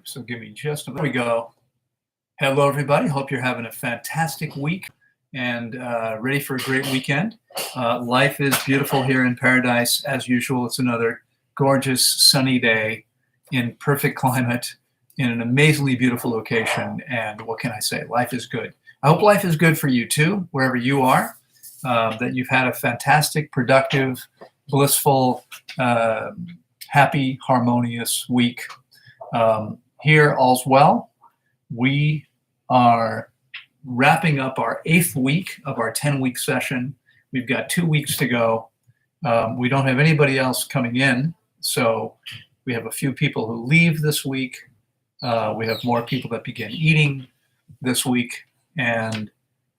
So give me just a minute. There we go. Hello, everybody. Hope you're having a fantastic week and ready for a great weekend. Life is beautiful here in paradise. As usual, it's another gorgeous sunny day in perfect climate in an amazingly beautiful location. And what can I say? Life is good. I hope life is good for you too, wherever you are, that you've had a fantastic, productive, blissful, happy, harmonious week. Here, all's well. We are wrapping up our 8th week of our 10-week session. We've got 2 weeks to go. We don't have anybody else coming in, so we have a few people who leave this week. We have more people that begin eating this week, and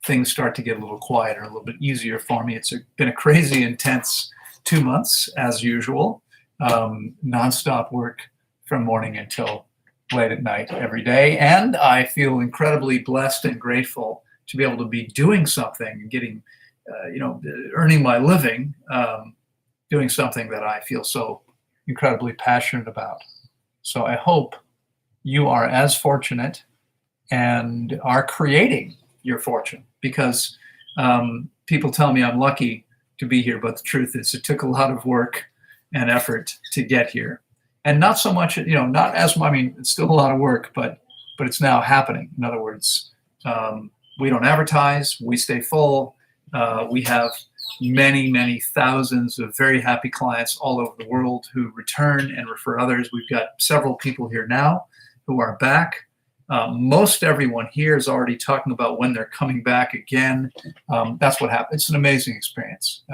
things start to get a little quieter, a little bit easier for me. It's been a crazy, intense 2 months, as usual. Nonstop work from morning until late at night every day. And I feel incredibly blessed and grateful to be able to be doing something and getting, earning my living, doing something that I feel so incredibly passionate about. So I hope you are as fortunate and are creating your fortune, because people tell me I'm lucky to be here, but the truth is it took a lot of work and effort to get here. And not so much, not as much, it's still a lot of work, but it's now happening. In other words, we don't advertise, we stay full. We have many, many thousands of very happy clients all over the world who return and refer others. We've got several people here now who are back. Most everyone here is already talking about when they're coming back again. That's what happens. It's an amazing experience,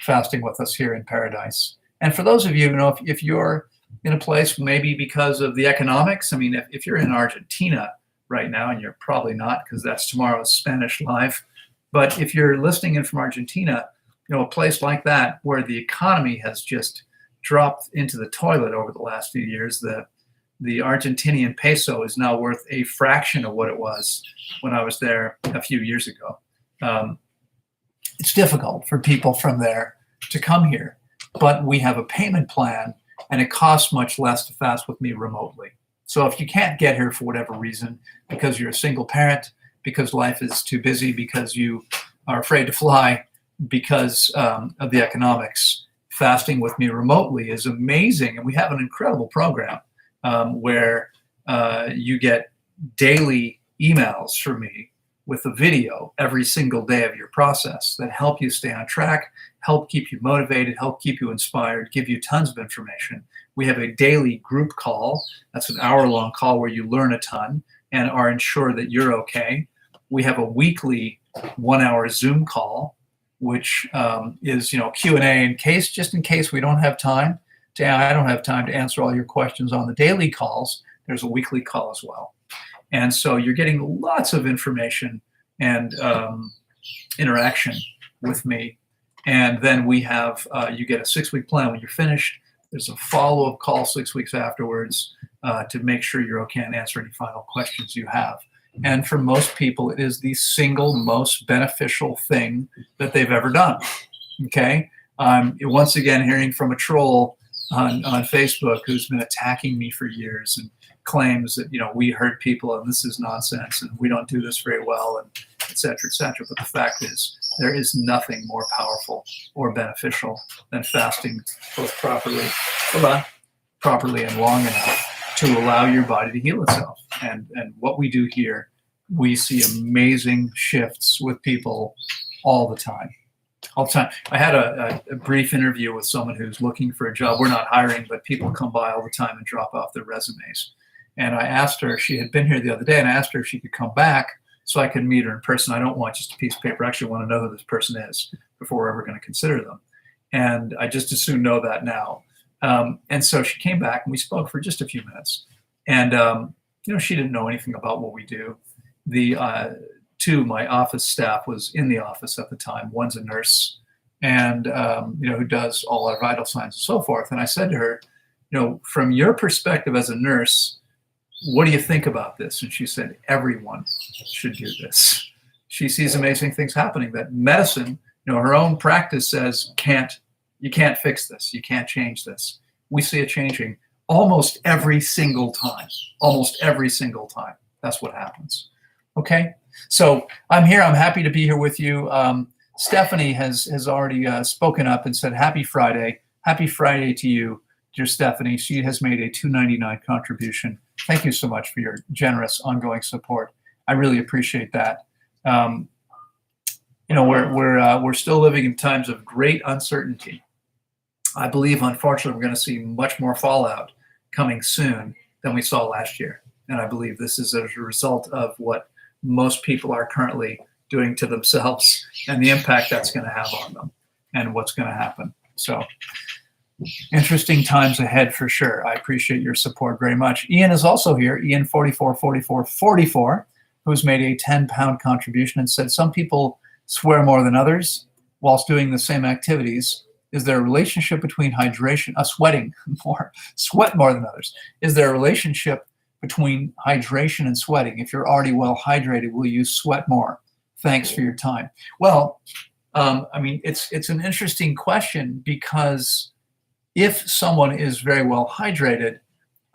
fasting with us here in paradise. And for those of you, if you're in a place, maybe because of the economics, if you're in Argentina right now, and you're probably not because that's tomorrow's Spanish Live, but if you're listening in from Argentina, a place like that where the economy has just dropped into the toilet over the last few years, the Argentinian peso is now worth a fraction of what it was when I was there a few years ago. It's difficult for people from there to come here, but we have a payment plan and it costs much less to fast with me remotely. So if you can't get here for whatever reason, because you're a single parent, because life is too busy, because you are afraid to fly, because of the economics, fasting with me remotely is amazing. And we have an incredible program where you get daily emails from me with a video every single day of your process that help you stay on track, help keep you motivated, help keep you inspired, give you tons of information. We have a daily group call. That's an hour-long call where you learn a ton and are ensured that you're okay. We have a weekly 1-hour Zoom call, which is Q&A just in case we don't have time. I don't have time to answer all your questions on the daily calls. There's a weekly call as well. And so you're getting lots of information and interaction with me. And then we have, you get a 6-week plan when you're finished. There's a follow-up call 6 weeks afterwards to make sure you're okay and answer any final questions you have. And for most people, it is the single most beneficial thing that they've ever done. Okay? Once again, hearing from a troll on Facebook who's been attacking me for years and claims that, we hurt people and this is nonsense and we don't do this very well, and et cetera, et cetera. But the fact is, there is nothing more powerful or beneficial than fasting both properly and long enough to allow your body to heal itself. And what we do here, we see amazing shifts with people all the time. I had a brief interview with someone who's looking for a job. We're not hiring, but people come by all the time and drop off their resumes. And I asked her, she had been here the other day, and I asked her if she could come back so I could meet her in person. I don't want just a piece of paper. I actually want to know who this person is before we're ever going to consider them. And I just as soon know that now. And so she came back and we spoke for just a few minutes. And, she didn't know anything about what we do. My office staff was in the office at the time. One's a nurse and, who does all our vital signs and so forth. And I said to her, from your perspective as a nurse, what do you think about this? And she said, everyone should do this. She sees amazing things happening, that medicine, her own practice says, you can't fix this. You can't change this. We see it changing almost every single time. Almost every single time. That's what happens. Okay? So I'm here. I'm happy to be here with you. Stephanie has already spoken up and said, happy Friday. Happy Friday to you, dear Stephanie. She has made a $2.99 contribution. Thank you so much for your generous ongoing support. I really appreciate that. We're still living in times of great uncertainty. I believe, unfortunately, we're going to see much more fallout coming soon than we saw last year. And I believe this is as a result of what most people are currently doing to themselves and the impact that's going to have on them and what's going to happen. So interesting times ahead for sure. I appreciate your support very much. Ian is also here, Ian 444444, who's made a 10-pound contribution and said some people swear more than others whilst doing the same activities. Is there a relationship between hydration, sweat more than others? Is there a relationship between hydration and sweating? If you're already well hydrated, will you sweat more? Thanks for your time. Well, it's an interesting question, because if someone is very well hydrated,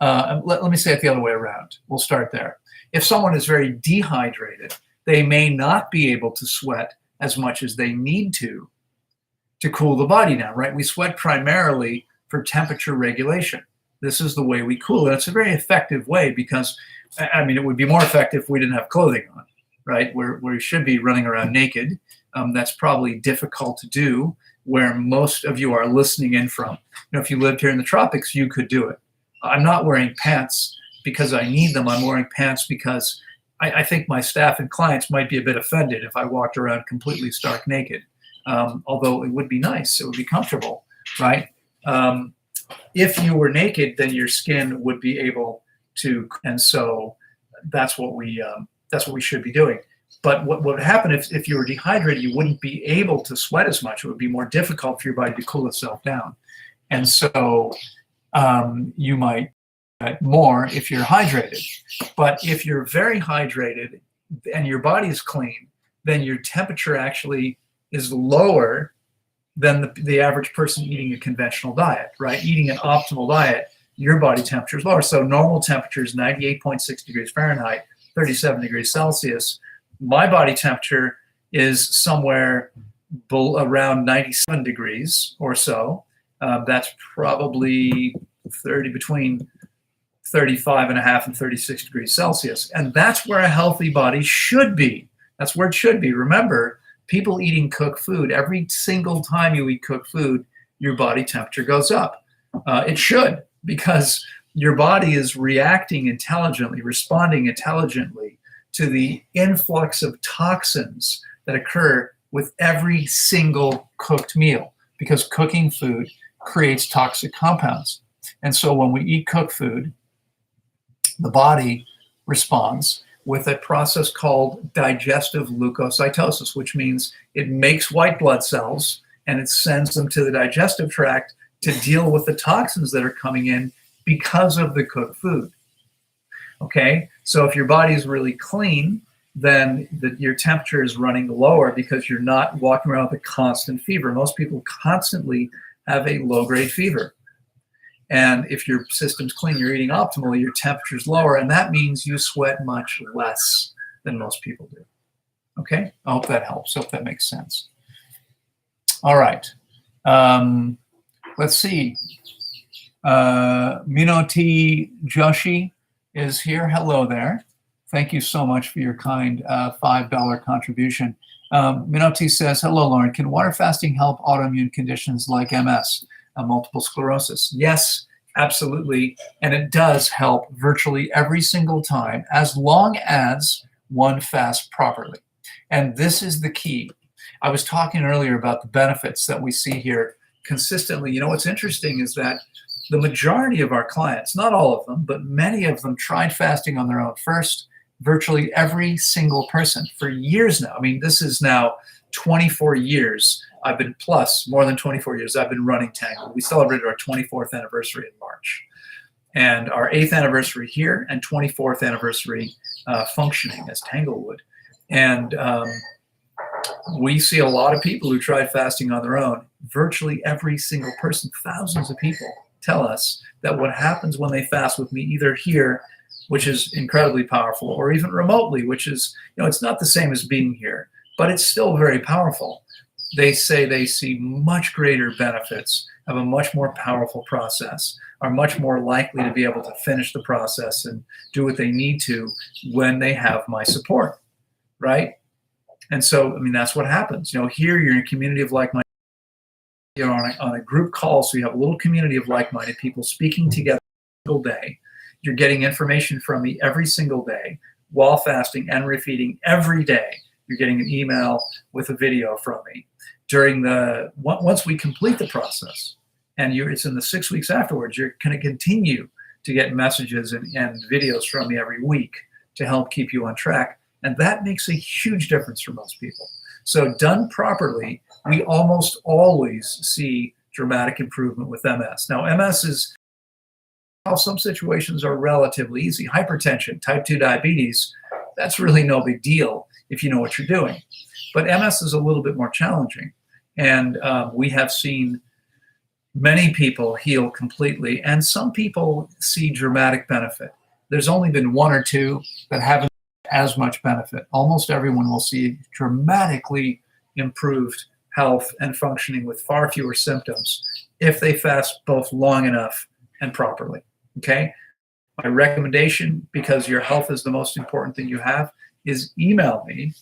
let me say it the other way around. We'll start there. If someone is very dehydrated, they may not be able to sweat as much as they need to cool the body down, right? We sweat primarily for temperature regulation. This is the way we cool. And it's a very effective way, because, it would be more effective if we didn't have clothing on, right? We should be running around naked. That's probably difficult to do where most of you are listening in from. If you lived here in the tropics, you could do it. I'm not wearing pants because I need them. I'm wearing pants because I think my staff and clients might be a bit offended if I walked around completely stark naked. Although it would be nice, it would be comfortable, right? If you were naked, then your skin would be able to, and so that's what we should be doing. But what would happen if you were dehydrated, you wouldn't be able to sweat as much. It would be more difficult for your body to cool itself down. And so you might sweat more if you're hydrated. But if you're very hydrated and your body is clean, then your temperature actually is lower than the average person eating a conventional diet, right? Eating an optimal diet, your body temperature is lower. So normal temperature is 98.6 degrees Fahrenheit, 37 degrees Celsius. My body temperature is somewhere around 97 degrees or so. That's probably between 35.5 and 36 degrees Celsius. And that's where a healthy body should be. That's where it should be. Remember, people eating cooked food, every single time you eat cooked food, your body temperature goes up. It should, because your body is reacting intelligently, responding intelligently to the influx of toxins that occur with every single cooked meal, because cooking food creates toxic compounds. And so when we eat cooked food, the body responds with a process called digestive leukocytosis, which means it makes white blood cells and it sends them to the digestive tract to deal with the toxins that are coming in because of the cooked food. Okay, so if your body is really clean, then your temperature is running lower because you're not walking around with a constant fever. Most people constantly have a low-grade fever. And if your system's clean, you're eating optimally, your temperature's lower, and that means you sweat much less than most people do. Okay? I hope that helps. I hope that makes sense. All right. Let's see. Minoti Joshi is here. Hello there. Thank you so much for your kind $5 contribution. Minoti says, hello, Loren. Can water fasting help autoimmune conditions like MS? Multiple sclerosis? Yes, absolutely. And it does help virtually every single time, as long as one fasts properly. And this is the key. I was talking earlier about the benefits that we see here consistently. What's interesting is that the majority of our clients, not all of them, but many of them tried fasting on their own first. Virtually every single person for years now. This is now 24 years. More than 24 years, I've been running Tanglewood. We celebrated our 24th anniversary in March. And our 8th anniversary here and 24th anniversary functioning as Tanglewood. And we see a lot of people who tried fasting on their own. Virtually every single person, thousands of people, tell us that what happens when they fast with me, either here, which is incredibly powerful, or even remotely, which is, it's not the same as being here, but it's still very powerful. They say they see much greater benefits, have a much more powerful process, are much more likely to be able to finish the process and do what they need to when they have my support, right? And so, that's what happens. Here you're in a community of like-minded, you're on a group call, so you have a little community of like-minded people speaking together every single day. You're getting information from me every single day while fasting and refeeding every day. You're getting an email with a video from me. Once we complete the process, and it's in the 6 weeks afterwards, you're going to continue to get messages and videos from me every week to help keep you on track. And that makes a huge difference for most people. So done properly, we almost always see dramatic improvement with MS. Now, MS is, some situations are relatively easy. Hypertension, type 2 diabetes, that's really no big deal if you know what you're doing. But MS is a little bit more challenging. And we have seen many people heal completely, and some people see dramatic benefit. There's only been one or two that haven't as much benefit. Almost everyone will see dramatically improved health and functioning with far fewer symptoms if they fast both long enough and properly. Okay? My recommendation, because your health is the most important thing you have, is email me.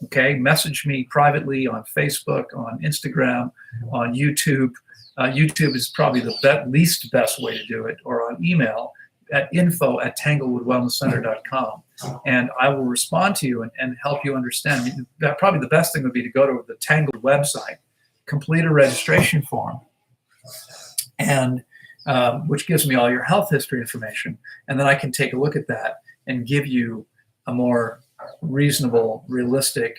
Okay? Message me privately on Facebook, on Instagram, on YouTube. YouTube is probably the least best way to do it, or on email at info@tanglewoodwellnesscenter.com. And I will respond to you and help you understand. Probably the best thing would be to go to the Tanglewood website, complete a registration form, and which gives me all your health history information. And then I can take a look at that and give you a more reasonable, realistic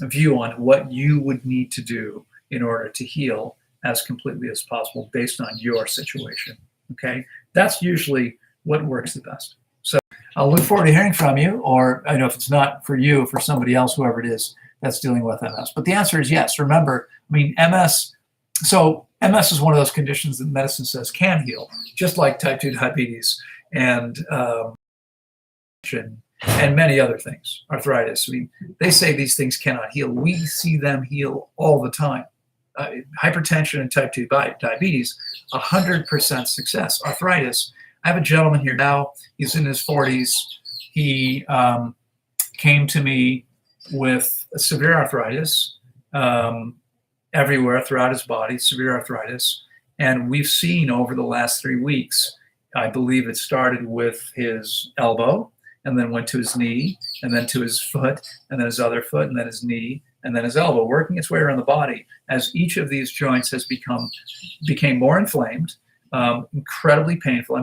view on what you would need to do in order to heal as completely as possible based on your situation. Okay, that's usually what works the best. So I'll look forward to hearing from you, or I know if it's not for you, for somebody else, whoever it is that's dealing with MS. But the answer is yes. Remember, MS. So MS is one of those conditions that medicine says can heal, just like type 2 diabetes and many other things, arthritis. They say these things cannot heal. We see them heal all the time. Hypertension and type 2 diabetes, 100% success. Arthritis, I have a gentleman here now, he's in his 40s. He came to me with severe arthritis everywhere throughout his body, severe arthritis. And we've seen over the last 3 weeks, I believe it started with his elbow, and then went to his knee, and then to his foot, and then his other foot, and then his knee, and then his elbow, working its way around the body as each of these joints became more inflamed, incredibly painful. A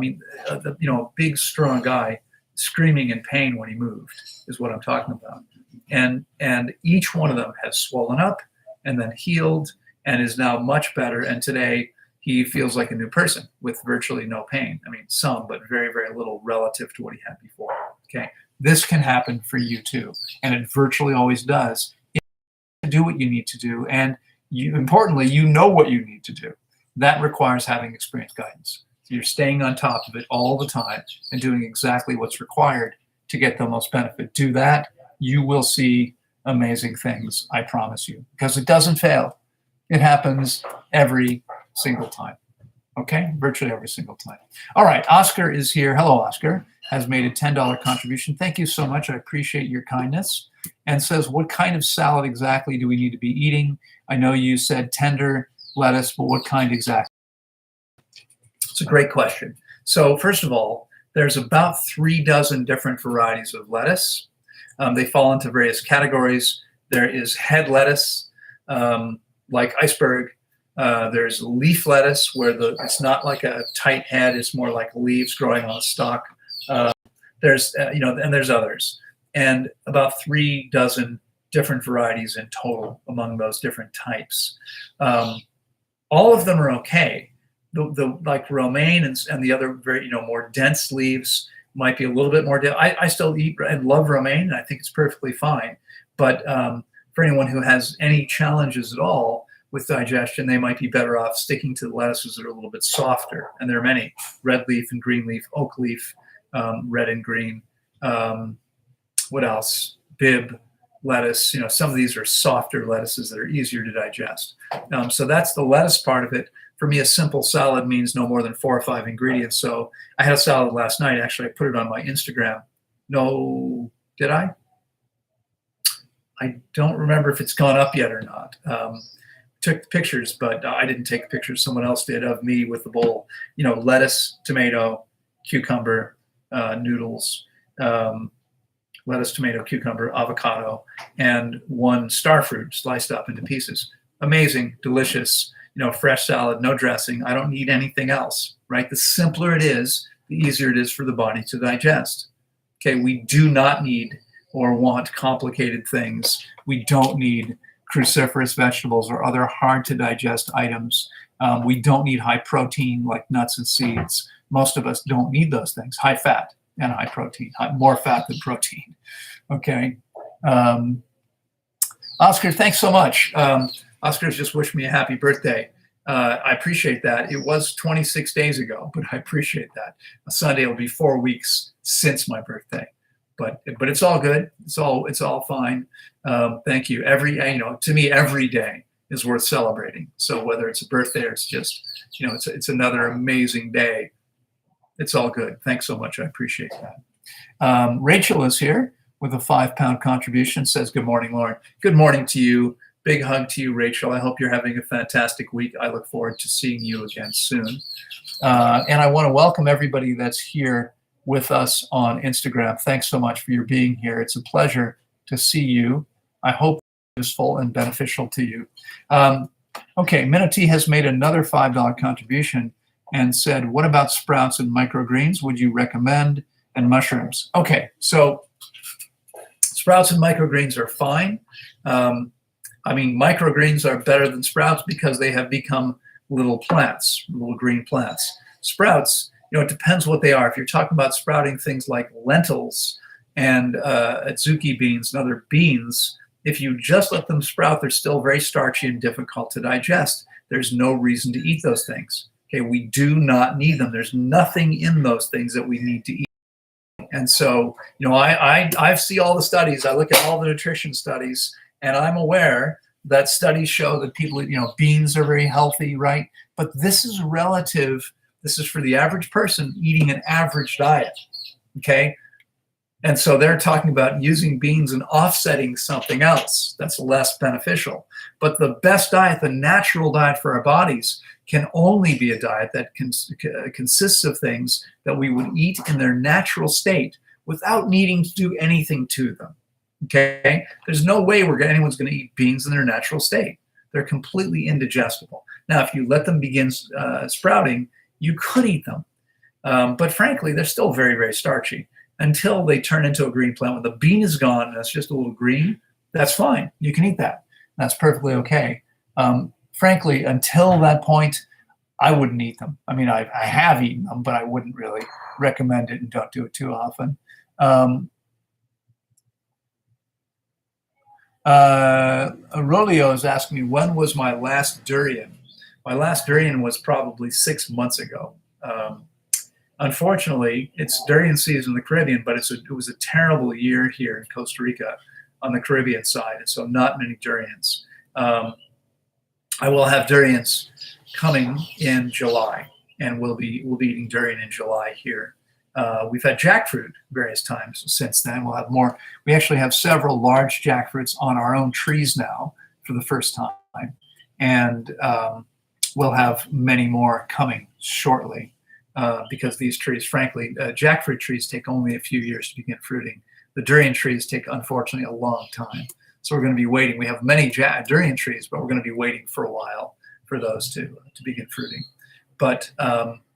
big, strong guy screaming in pain when he moved is what I'm talking about. And each one of them has swollen up and then healed and is now much better. And today he feels like a new person with virtually no pain. Some, but very, very little relative to what he had before. Okay. This can happen for you too. And it virtually always does. Do what you need to do, and importantly, you know what you need to do. That requires having experienced guidance. So you're staying on top of it all the time and doing exactly what's required to get the most benefit. Do that, you will see amazing things, I promise you, because it doesn't fail. It happens every single time. Okay, virtually every single time. All right, Oscar is here. Hello, Oscar. Has made a $10 contribution. Thank you so much. I appreciate your kindness. And says, what kind of salad exactly do we need to be eating? I know you said tender lettuce, but what kind exactly? It's a great question. So first of all, there's about 3 dozen different varieties of lettuce. They fall into various categories. There is head lettuce, like iceberg. There's leaf lettuce, where it's not like a tight head; it's more like leaves growing on a stalk. There's and there's others, and about 3 dozen different varieties in total among those different types. All of them are okay. The like romaine and the other very more dense leaves might be a little bit more. I still eat and love romaine, and I think it's perfectly fine. But for anyone who has any challenges at all with digestion, they might be better off sticking to the lettuces that are a little bit softer. And there are many: red leaf and green leaf, oak leaf, red and green. What else? Bib lettuce. Some of these are softer lettuces that are easier to digest. So that's the lettuce part of it. For me, a simple salad means no more than 4 or 5 ingredients. So I had a salad last night. Actually, I put it on my Instagram. No, did I? I don't remember if it's gone up yet or not. Took pictures, but I didn't take pictures. Someone else did of me with the bowl. Lettuce, tomato, cucumber, noodles, lettuce, tomato, cucumber, avocado, and 1 star fruit sliced up into pieces. Amazing, delicious, fresh salad, no dressing. I don't need anything else, right? The simpler it is, the easier it is for the body to digest. Okay, we do not need or want complicated things. We don't need cruciferous vegetables or other hard to digest items. We don't need high protein like nuts and seeds. Most of us don't need those things. High fat and high protein, more fat than protein. Okay. Oscar, thanks so much. Oscar's just wished me a happy birthday. I appreciate that. It was 26 days ago, but I appreciate that. Sunday will be 4 weeks since my birthday, but it's all good. It's all fine. Thank you. To me, every day is worth celebrating. So whether it's a birthday or it's just, it's another amazing day. It's all good. Thanks so much. I appreciate that. Rachel is here with a 5-pound contribution. Says, good morning, Loren. Good morning to you. Big hug to you, Rachel. I hope you're having a fantastic week. I look forward to seeing you again soon. And I want to welcome everybody that's here with us on Instagram. Thanks so much for your being here. It's a pleasure to see you. I hope it's useful and beneficial to you. Okay, Minute has made another $5 contribution and said, what about sprouts and microgreens? Would you recommend? And mushrooms? Okay, so sprouts and microgreens are fine. Microgreens are better than sprouts because they have become little plants, little green plants. Sprouts, it depends what they are. If you're talking about sprouting things like lentils and adzuki beans and other beans, if you just let them sprout, they're still very starchy and difficult to digest. There's no reason to eat those things. Okay, we do not need them. There's nothing in those things that we need to eat. And so, I see all the studies. I look at all the nutrition studies, and I'm aware that studies show that people, beans are very healthy, right? But this is relative. This is for the average person eating an average diet, okay? And so they're talking about using beans and offsetting something else that's less beneficial. But the best diet, the natural diet for our bodies, can only be a diet that consists of things that we would eat in their natural state without needing to do anything to them. Okay, there's no way anyone's going to eat beans in their natural state. They're completely indigestible. Now, if you let them begin sprouting, you could eat them. But frankly, they're still very, very starchy until they turn into a green plant. When the bean is gone and it's just a little green, that's fine. You can eat that. That's perfectly okay. Frankly, until that point, I wouldn't eat them. I have eaten them, but I wouldn't really recommend it, and don't do it too often. Aurelio is asking me, when was my last durian? My last durian was probably 6 months ago. Unfortunately, it's durian season in the Caribbean, but it was a terrible year here in Costa Rica on the Caribbean side, and so not many durians. I will have durians coming in July, and we'll be eating durian in July here. We've had jackfruit various times since then. We'll have more. We actually have several large jackfruits on our own trees now for the first time, and we'll have many more coming shortly because these trees, frankly, jackfruit trees take only a few years to begin fruiting. The durian trees take, unfortunately, a long time. So we're going to be waiting. We have many durian trees, but we're going to be waiting for a while for those to begin fruiting. But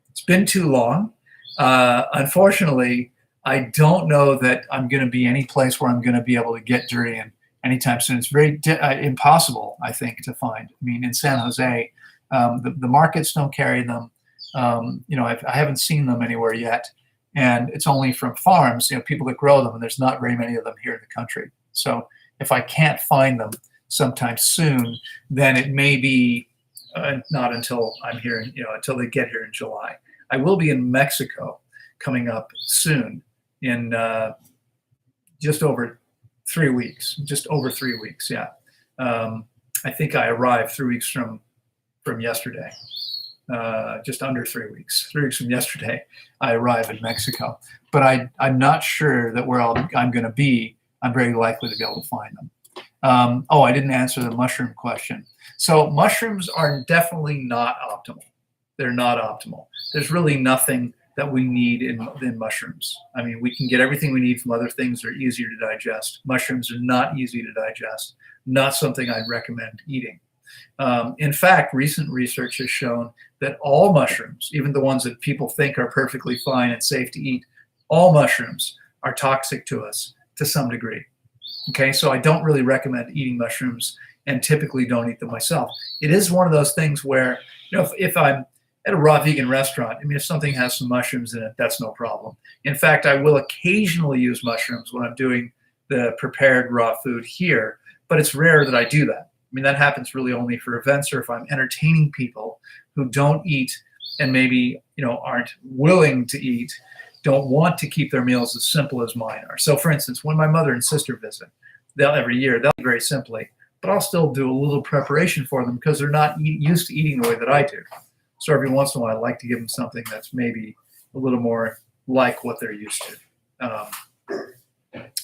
it's been too long. Unfortunately, I don't know that I'm going to be any place where I'm going to be able to get durian anytime soon. It's very impossible, I think, to find. In San Jose, the markets don't carry them. I haven't seen them anywhere yet. And it's only from farms, people that grow them, and there's not very many of them here in the country. So if I can't find them, sometime soon, then it may be not until I'm here, until they get here in July. I will be in Mexico coming up soon in just over 3 weeks, yeah. I think I arrived 3 weeks from yesterday, just under 3 weeks. 3 weeks from yesterday, I arrive in Mexico. But I'm not sure that where I'm going to be, I'm very likely to be able to find them. I didn't answer the mushroom question. So mushrooms are definitely not optimal. They're not optimal. There's really nothing that we need in mushrooms. I mean, we can get everything we need from other things that are easier to digest. Mushrooms are not easy to digest, not something I'd recommend eating. In fact, recent research has shown that all mushrooms, even the ones that people think are perfectly fine and safe to eat, all mushrooms are toxic to us to some degree. Okay, so I don't really recommend eating mushrooms and typically don't eat them myself. It is one of those things where, if I'm at a raw vegan restaurant, I mean, if something has some mushrooms in it, that's no problem. In fact, I will occasionally use mushrooms when I'm doing the prepared raw food here, but it's rare that I do that. I mean, that happens really only for events or if I'm entertaining people who don't eat and maybe, aren't willing to eat, don't want to keep their meals as simple as mine are. So for instance, when my mother and sister visit, every year, they'll eat very simply, but I'll still do a little preparation for them because they're not used to eating the way that I do. So every once in a while, I like to give them something that's maybe a little more like what they're used to.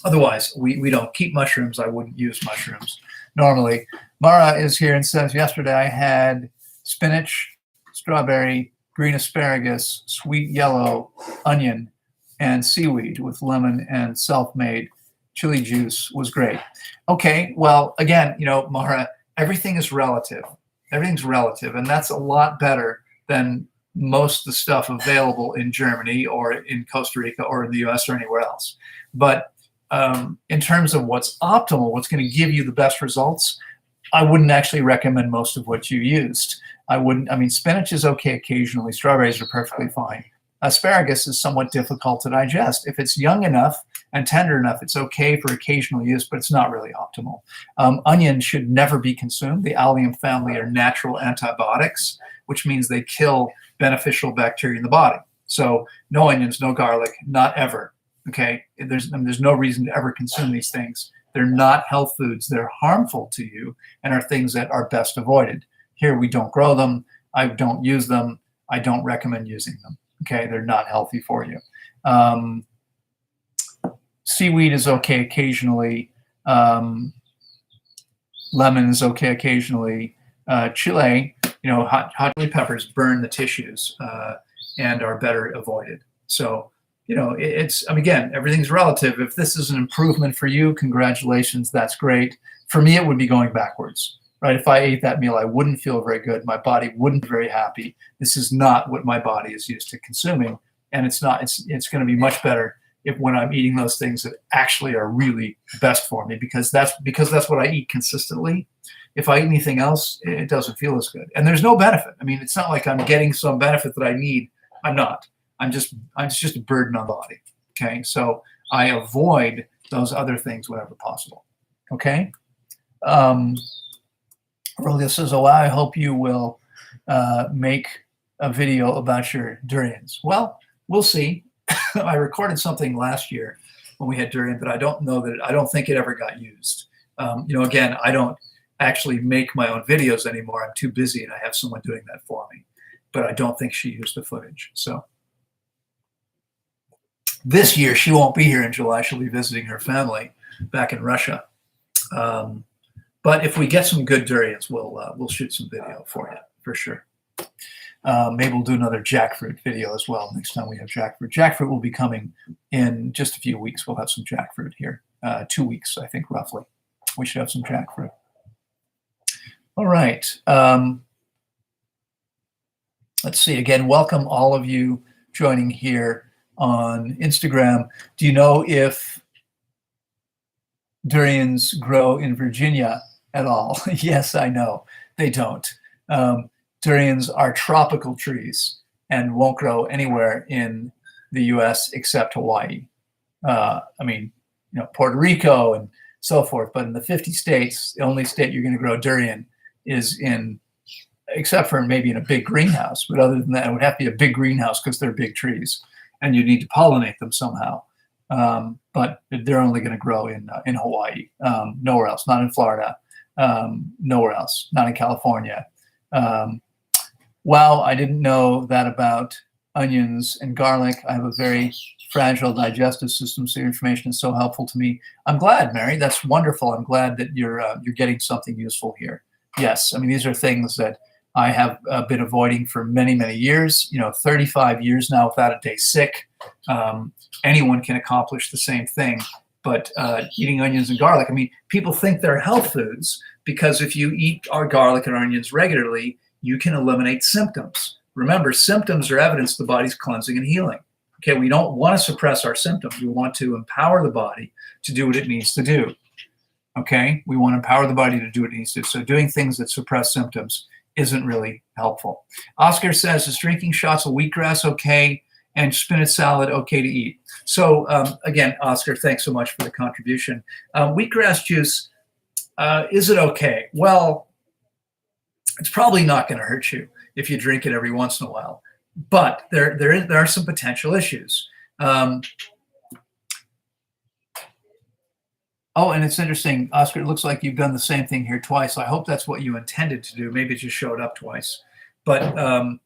Otherwise, we don't keep mushrooms. I wouldn't use mushrooms normally. Mara is here and says, yesterday I had spinach, strawberry, green asparagus, sweet yellow, onion, and seaweed with lemon and self-made chili juice. Was great. Okay, well, again, Mara, everything is relative. Everything's relative, and that's a lot better than most of the stuff available in Germany or in Costa Rica or in the US or anywhere else. But in terms of what's optimal, what's going to give you the best results, I wouldn't actually recommend most of what you used. I mean, spinach is okay occasionally. Strawberries are perfectly fine. Asparagus is somewhat difficult to digest. If it's young enough and tender enough, it's okay for occasional use, but it's not really optimal. Onion should never be consumed. The allium family are natural antibiotics, which means they kill beneficial bacteria in the body. So no onions, no garlic, not ever. Okay, there's no reason to ever consume these things. They're not health foods. They're harmful to you and are things that are best avoided. Here we don't grow them. I don't use them. I don't recommend using them. Okay, they're not healthy for you. Seaweed is okay occasionally. Lemon is okay occasionally. Chile, hot chili peppers burn the tissues and are better avoided. So, again, everything's relative. If this is an improvement for you, congratulations, that's great. For me, it would be going backwards, right? If I ate that meal, I wouldn't feel very good. My body wouldn't be very happy. This is not what my body is used to consuming. And it's going to be much better when I'm eating those things that actually are really best for me, because that's what I eat consistently. If I eat anything else, it doesn't feel as good. And there's no benefit. I mean, it's not like I'm getting some benefit that I need. I'm not. I'm just a burden on the body. Okay. So I avoid those other things whenever possible. Okay. Aurelia says, I hope you will make a video about your durians. Well, we'll see. I recorded something last year when we had durian, but I don't think it ever got used. Again, I don't actually make my own videos anymore. I'm too busy and I have someone doing that for me, but I don't think she used the footage. So this year she won't be here in July. She'll be visiting her family back in Russia. But if we get some good durians, we'll shoot some video for you for sure. Maybe we'll do another jackfruit video as well next time we have jackfruit. Jackfruit will be coming in just a few weeks. We'll have some jackfruit here. 2 weeks, I think, roughly. We should have some jackfruit. All right. Let's see. Again, welcome all of you joining here on Instagram. Do you know if durians grow in Virginia at all? Yes, I know. They don't. Durians are tropical trees and won't grow anywhere in the U.S. except Hawaii. Puerto Rico and so forth. But in the 50 states, the only state you're going to grow durian is in, except for maybe in a big greenhouse. But other than that, it would have to be a big greenhouse because they're big trees, and you need to pollinate them somehow. But they're only going to grow in Hawaii, nowhere else, not in Florida, nowhere else, not in California. Wow, I didn't know that about onions and garlic. I have a very fragile digestive system, so your information is so helpful to me. I'm glad, Mary. That's wonderful. I'm glad that you're getting something useful here. Yes, I mean, these are things that I have been avoiding for many, many years. 35 years now without a day sick. Anyone can accomplish the same thing. But eating onions and garlic, I mean, people think they're health foods because if you eat our garlic and onions regularly, you can eliminate symptoms. Remember, symptoms are evidence the body's cleansing and healing. Okay, we don't want to suppress our symptoms. We want to empower the body to do what it needs to do. Okay, we want to empower the body to do what it needs to do. So doing things that suppress symptoms isn't really helpful. Oscar says, is drinking shots of wheatgrass okay? And spinach salad okay to eat? So again, Oscar, thanks so much for the contribution. Wheatgrass juice, is it okay? Well, it's probably not going to hurt you if you drink it every once in a while, but there are some potential issues. Oh, and it's interesting, Oscar, it looks like you've done the same thing here twice. I hope that's what you intended to do. Maybe it just showed up twice. But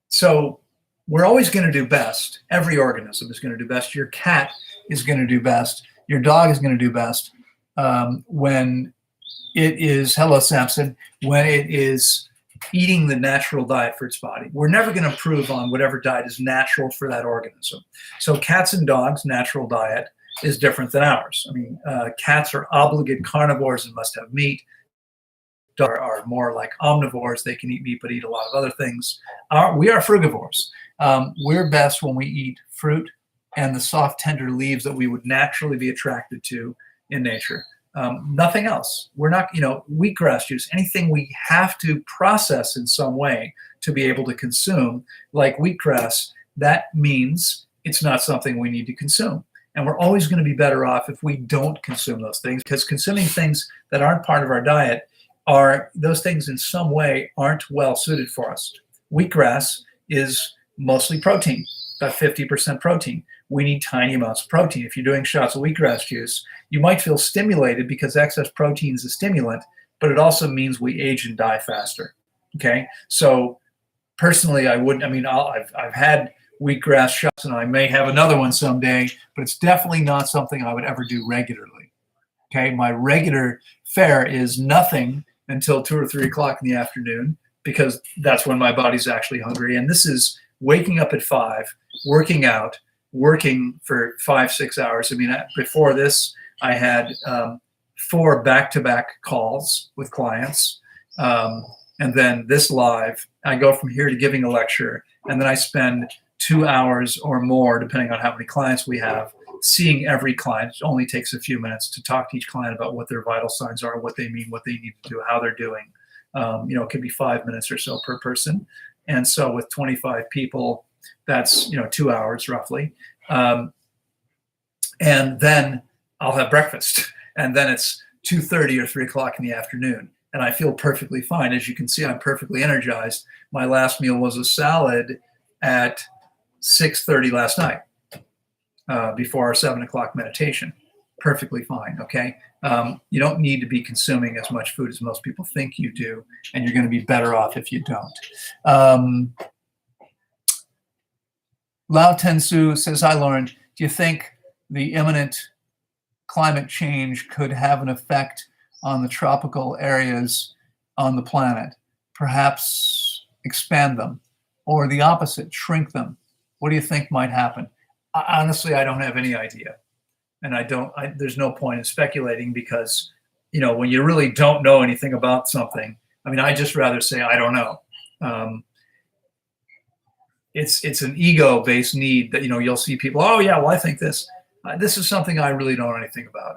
so we're always going to do best. Every organism is going to do best. Your cat is going to do best. Your dog is going to do best when it is, hello, Samson, when it is eating the natural diet for its body. We're never going to improve on whatever diet is natural for that organism. So cats and dogs' natural diet is different than ours. I mean, cats are obligate carnivores and must have meat. Dogs are more like omnivores. They can eat meat but eat a lot of other things. We are frugivores. We're best when we eat fruit and the soft, tender leaves that we would naturally be attracted to in nature. Nothing else. We're not, wheatgrass juice, anything we have to process in some way to be able to consume, like wheatgrass, that means it's not something we need to consume. And we're always going to be better off if we don't consume those things, because consuming things that aren't part of our diet those things in some way aren't well suited for us. Wheatgrass is mostly protein, about 50% protein. We need tiny amounts of protein. If you're doing shots of wheatgrass juice, you might feel stimulated because excess protein is a stimulant, but it also means we age and die faster. Okay, so personally, I've had wheatgrass shots and I may have another one someday, but it's definitely not something I would ever do regularly. Okay, my regular fare is nothing until 2 or 3 o'clock in the afternoon, because that's when my body's actually hungry. And this is waking up at 5, working out, working for 5-6 hours. I mean, before this, I had 4 back-to-back calls with clients. And then this live, I go from here to giving a lecture, and then I spend 2 hours or more, depending on how many clients we have, seeing every client. It only takes a few minutes to talk to each client about what their vital signs are, what they mean, what they need to do, how they're doing. It could be 5 minutes or so per person. And so with 25 people, that's 2 hours roughly. And then I'll have breakfast, and then it's 2:30 or 3 o'clock in the afternoon, and I feel perfectly fine. As you can see, I'm perfectly energized. My last meal was a salad at 6:30 last night, before our 7 o'clock meditation. Perfectly fine. Okay. You don't need to be consuming as much food as most people think you do, and you're going to be better off if you don't. Lao Tensu says, hi, Loren. Do you think the imminent climate change could have an effect on the tropical areas on the planet? Perhaps expand them, or the opposite, shrink them? What do you think might happen? Honestly, I don't have any idea. And there's no point in speculating, because, when you really don't know anything about something, I just rather say, I don't know. It's an ego-based need that, you'll see people, oh yeah, well, I think this. This is something I really don't know anything about.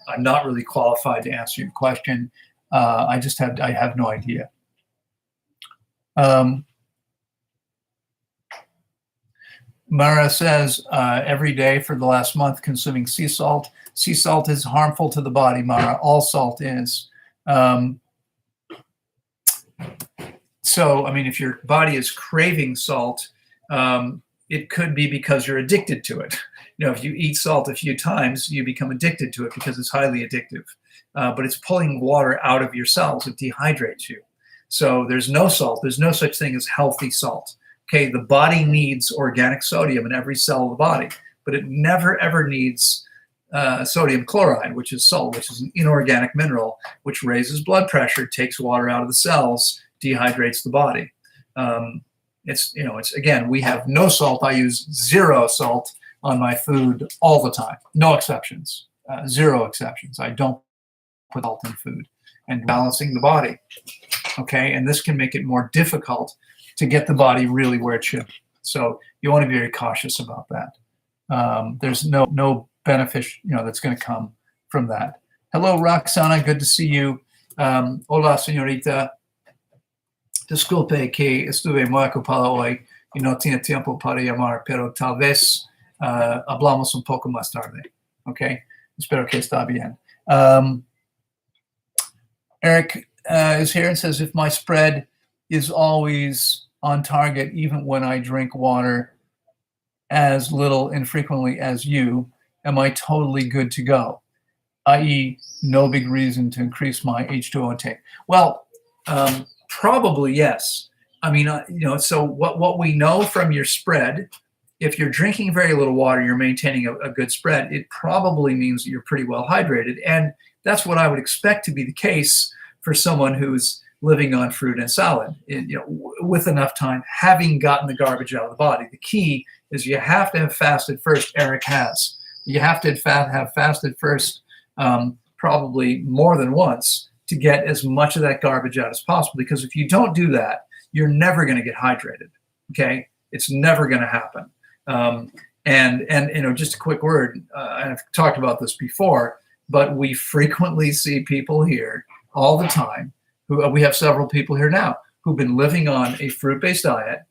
I'm not really qualified to answer your question. I have no idea. Mara says, every day for the last month consuming sea salt. Sea salt is harmful to the body, Mara. All salt is. So, I mean, if your body is craving salt, it could be because you're addicted to it. You know, if you eat salt a few times, you become addicted to it because it's highly addictive. But it's pulling water out of your cells. It dehydrates you. So there's no salt. There's no such thing as healthy salt. Okay, the body needs organic sodium in every cell of the body, but it never, ever needs sodium chloride, which is salt, which is an inorganic mineral, which raises blood pressure, takes water out of the cells, dehydrates the body. It's again, we have no salt. I use 0 salt on my food all the time. No exceptions, 0 exceptions. I don't put salt in food. And balancing the body, okay? And this can make it more difficult to get the body really where it should. So you want to be very cautious about that. There's no benefit, that's going to come from that. Hello, Roxana. Good to see you. Hola, señorita. Disculpe que estuve muy ocupada hoy y no tiene tiempo para llamar, pero tal vez hablamos un poco más tarde. Okay? Espero que está bien. Eric is here and says, if my spread is always on target, even when I drink water as little and frequently as you, am I totally good to go? I.e., no big reason to increase my H2O intake. Well, probably yes. I mean, so what we know from your spread, if you're drinking very little water, you're maintaining a good spread, it probably means that you're pretty well hydrated. And that's what I would expect to be the case for someone who's living on fruit and salad, with enough time, having gotten the garbage out of the body. The key is you have to have fasted first. Eric has. You have to have fasted first, probably more than once, to get as much of that garbage out as possible. Because if you don't do that, you're never going to get hydrated. Okay, it's never going to happen. And just a quick word. I've talked about this before, but we frequently see people here all the time. We have several people here now who've been living on a fruit-based diet,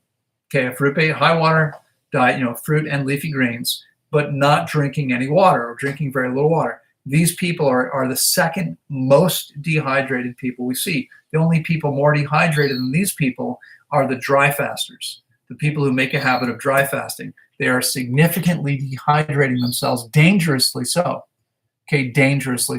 okay, a fruit-based high water diet, fruit and leafy greens, but not drinking any water or drinking very little water. These people are the second most dehydrated people we see. The only people more dehydrated than these people are the dry fasters, the people who make a habit of dry fasting. They are significantly dehydrating themselves, dangerously so. Okay, dangerously.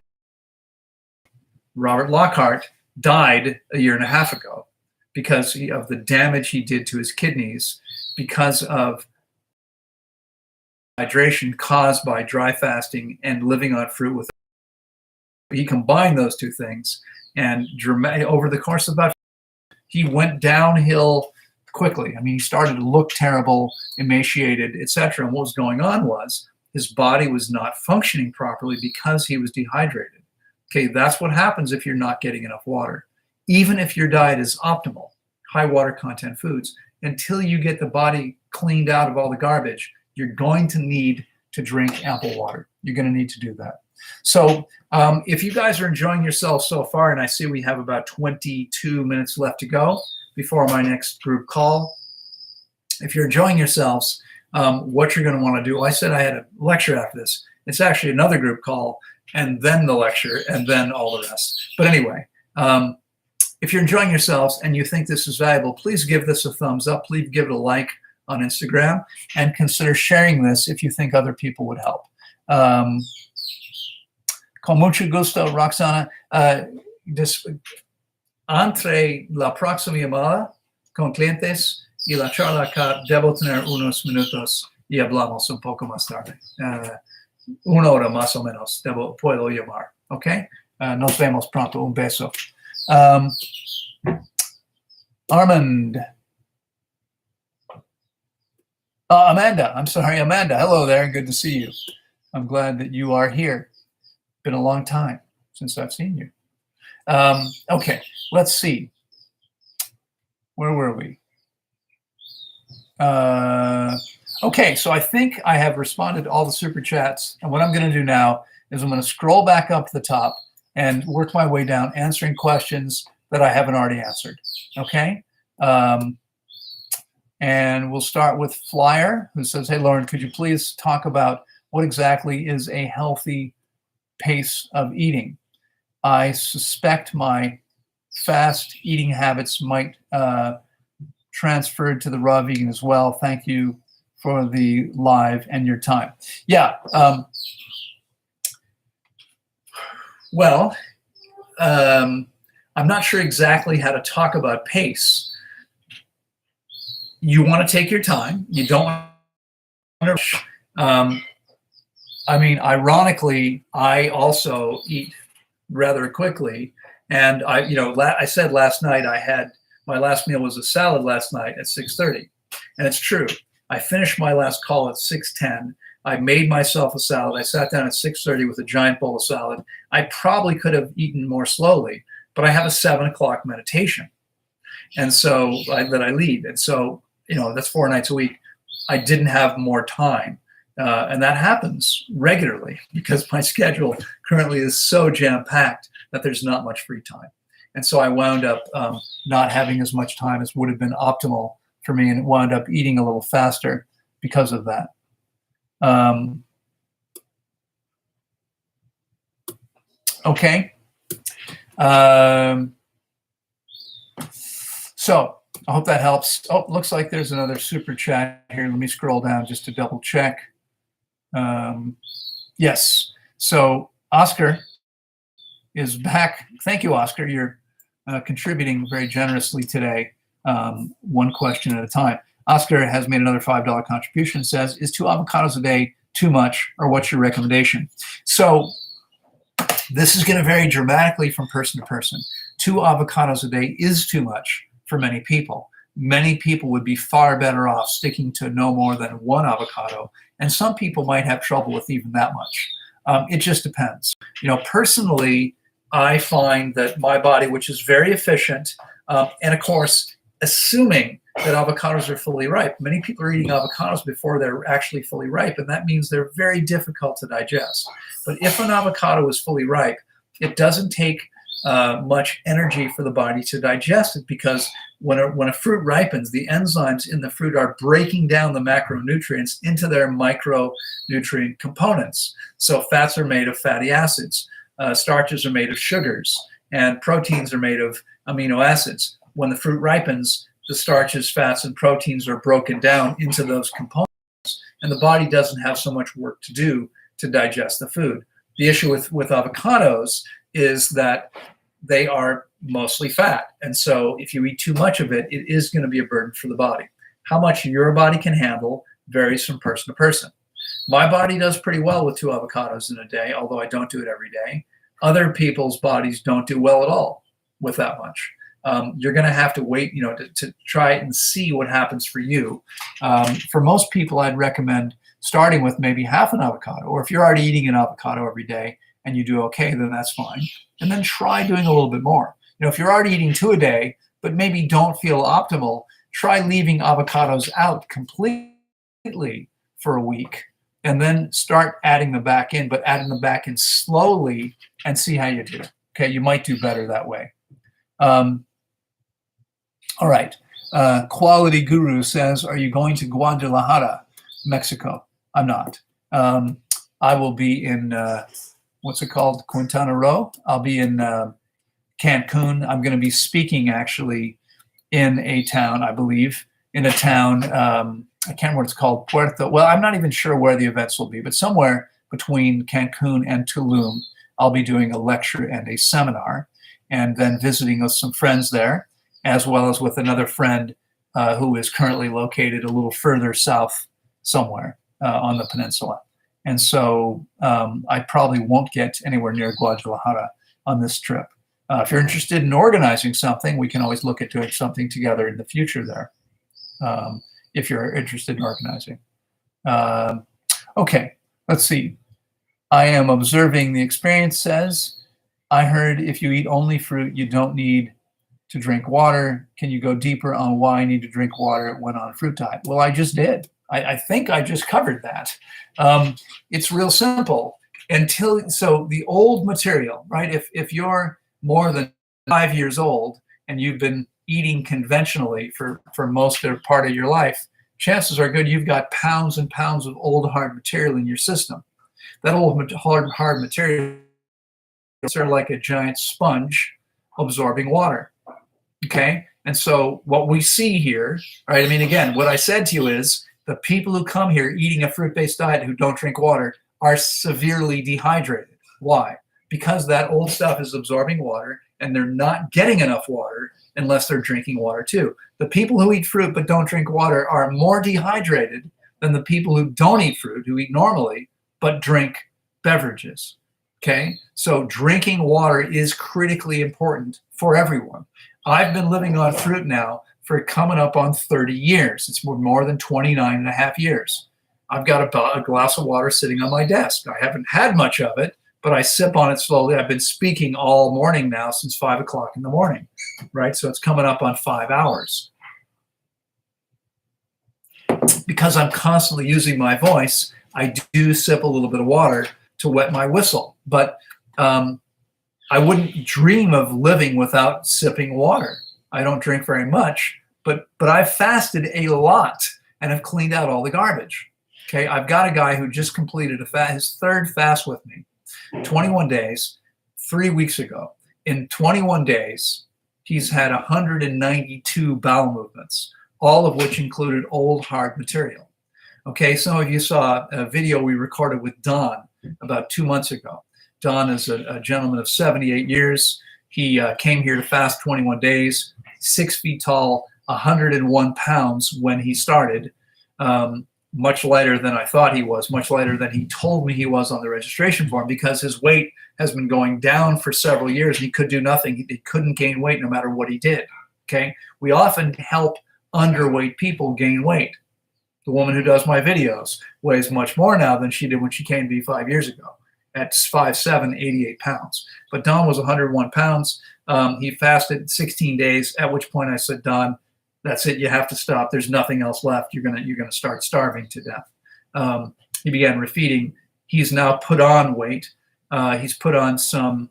Robert Lockhart died a year and a half ago because of the damage he did to his kidneys because of hydration caused by dry fasting and living on fruit. He combined those two things, and over the course of about, he went downhill quickly. I mean, he started to look terrible, emaciated, etc. And what was going on was his body was not functioning properly because he was dehydrated. Okay, that's what happens if you're not getting enough water. Even if your diet is optimal, high water content foods, until you get the body cleaned out of all the garbage, you're going to need to drink ample water. You're going to need to do that. So if you guys are enjoying yourselves so far, and I see we have about 22 minutes left to go before my next group call, if you're enjoying yourselves, what you're going to want to do, I said I had a lecture after this. It's actually another group call, and then the lecture, and then all the rest. But anyway, if you're enjoying yourselves and you think this is valuable, please give this a thumbs up. Please give it a like on Instagram, and consider sharing this if you think other people would help. Con mucho gusto, Roxana. Entre la próxima llamada con clientes y la charla acá, debo tener unos minutos y hablamos un poco más tarde. 1 hora más o menos puedo llamar. ¿Ok? Nos vemos pronto. Un beso. Armand. Amanda. I'm sorry, Amanda. Hello there. Good to see you. I'm glad that you are here. Been a long time since I've seen you. Okay, let's see. Where were we? Okay, so I think I have responded to all the super chats. And what I'm going to do now is I'm going to scroll back up to the top and work my way down, answering questions that I haven't already answered. Okay? And we'll start with Flyer, who says, hey, Loren, could you please talk about what exactly is a healthy pace of eating? I suspect my fast eating habits might transfer to the raw vegan as well. Thank you for the live and your time. Yeah. I'm not sure exactly how to talk about pace. You want to take your time. You don't want to rush. Ironically, I also eat rather quickly. And I said last night my last meal was a salad last night at 6:30. And it's true. I finished my last call at 6:10. I made myself a salad. I sat down at 6:30 with a giant bowl of salad. I probably could have eaten more slowly, but I have a 7 o'clock meditation. And so that I lead. And so, that's 4 nights a week. I didn't have more time. And that happens regularly because my schedule currently is so jam-packed that there's not much free time. And so I wound up not having as much time as would have been optimal for me, and wound up eating a little faster because of that. Okay. So I hope that helps. Oh, looks like there's another super chat here. Let me scroll down just to double check. Yes. So Oscar is back. Thank you, Oscar. You're contributing very generously today, one question at a time. Oscar has made another $5 contribution, says, is 2 avocados a day too much, or what's your recommendation? So this is going to vary dramatically from person to person. 2 avocados a day is too much for many people. Many people would be far better off sticking to no more than 1 avocado, and some people might have trouble with even that much. It just depends. Personally, I find that my body, which is very efficient, and of course, assuming that avocados are fully ripe. Many people are eating avocados before they're actually fully ripe, and that means they're very difficult to digest. But if an avocado is fully ripe, it doesn't take much energy for the body to digest it, because when a fruit ripens, the enzymes in the fruit are breaking down the macronutrients into their micronutrient components. So fats are made of fatty acids, starches are made of sugars, and proteins are made of amino acids. When the fruit ripens, the starches, fats, and proteins are broken down into those components, and the body doesn't have so much work to do to digest the food. The issue with avocados is that they are mostly fat. And so if you eat too much of it, it is going to be a burden for the body. How much your body can handle varies from person to person. My body does pretty well with 2 avocados in a day, although I don't do it every day. Other people's bodies don't do well at all with that much. You're going to have to wait, to try and see what happens for you. For most people, I'd recommend starting with maybe half an avocado, or if you're already eating an avocado every day and you do okay, then that's fine. And then try doing a little bit more. If you're already eating 2 a day, but maybe don't feel optimal, try leaving avocados out completely for a week, and then start adding them back in, but adding them back in slowly and see how you do. Okay, you might do better that way. All right. Quality Guru says, are you going to Guadalajara, Mexico? I'm not. I will be in, what's it called? Quintana Roo. I'll be in Cancun. I'm going to be speaking actually in a town, I believe, I can't remember what it's called, Puerto. Well, I'm not even sure where the events will be, but somewhere between Cancun and Tulum, I'll be doing a lecture and a seminar, and then visiting with some friends there, as well as with another friend who is currently located a little further south somewhere on the peninsula. And so I probably won't get anywhere near Guadalajara on this trip. If you're interested in organizing something, we can always look at doing something together in the future there, if you're interested in organizing. Okay, let's see. I am observing the experience says, I heard if you eat only fruit, you don't need to drink water. Can you go deeper on why I need to drink water when on a fruit diet? Well, I just did. I think I just covered that. It's real simple. So the old material, right? If you're more than 5 years old and you've been eating conventionally for most of part of your life, chances are good you've got pounds and pounds of old hard material in your system. That old hard material is sort of like a giant sponge absorbing water. Okay? And so what we see here, right? I mean, again, what I said to you is the people who come here eating a fruit-based diet who don't drink water are severely dehydrated. Why? Because that old stuff is absorbing water and they're not getting enough water unless they're drinking water too. The people who eat fruit but don't drink water are more dehydrated than the people who don't eat fruit, who eat normally, but drink beverages. Okay? So drinking water is critically important for everyone. I've been living on fruit now for coming up on 30 years. It's more than 29 and a half years. I've got a glass of water sitting on my desk. I haven't had much of it, but I sip on it slowly. I've been speaking all morning now since 5 o'clock in the morning, right? So it's coming up on 5 hours. Because I'm constantly using my voice, I do sip a little bit of water to wet my whistle. But I wouldn't dream of living without sipping water. I don't drink very much, but I've fasted a lot and have cleaned out all the garbage. Okay, I've got a guy who just completed his third fast with me, 21 days, 3 weeks ago. In 21 days, he's had 192 bowel movements, all of which included old hard material. Okay, some of you saw a video we recorded with Don about 2 months ago. Don is a gentleman of 78 years. He came here to fast 21 days, 6 feet tall, 101 pounds when he started. Much lighter than I thought he was, much lighter than he told me he was on the registration form, because his weight has been going down for several years. He could do nothing. He couldn't gain weight no matter what he did. Okay, we often help underweight people gain weight. The woman who does my videos weighs much more now than she did when she came to me 5 years ago at 5'7", 88 pounds. But Don was 101 pounds. He fasted 16 days, at which point I said, Don, that's it. You have to stop. There's nothing else left. You're gonna start starving to death. He began refeeding. He's now put on weight. He's put on some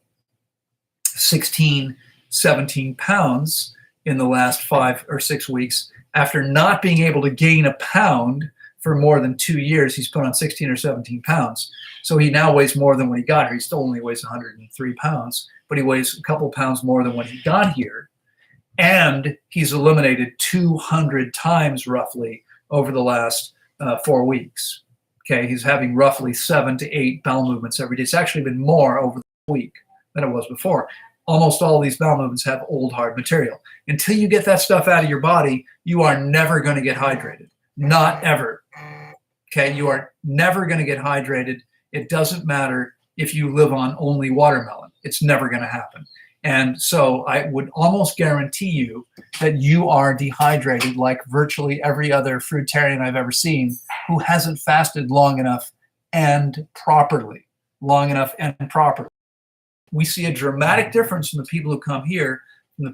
16, 17 pounds in the last 5 or 6 weeks. After not being able to gain a pound for more than 2 years, he's put on 16 or 17 pounds. So he now weighs more than when he got here. He still only weighs 103 pounds, but he weighs a couple pounds more than when he got here. And he's eliminated 200 times roughly over the last 4 weeks. Okay, he's having roughly 7 to 8 bowel movements every day. It's actually been more over the week than it was before. Almost all these bowel movements have old hard material. Until you get that stuff out of your body, you are never going to get hydrated. Not ever. Okay, you are never going to get hydrated. It doesn't matter if you live on only watermelon. It's never going to happen. And so I would almost guarantee you that you are dehydrated like virtually every other fruitarian I've ever seen who hasn't fasted long enough and properly. We see a dramatic difference in the people who come here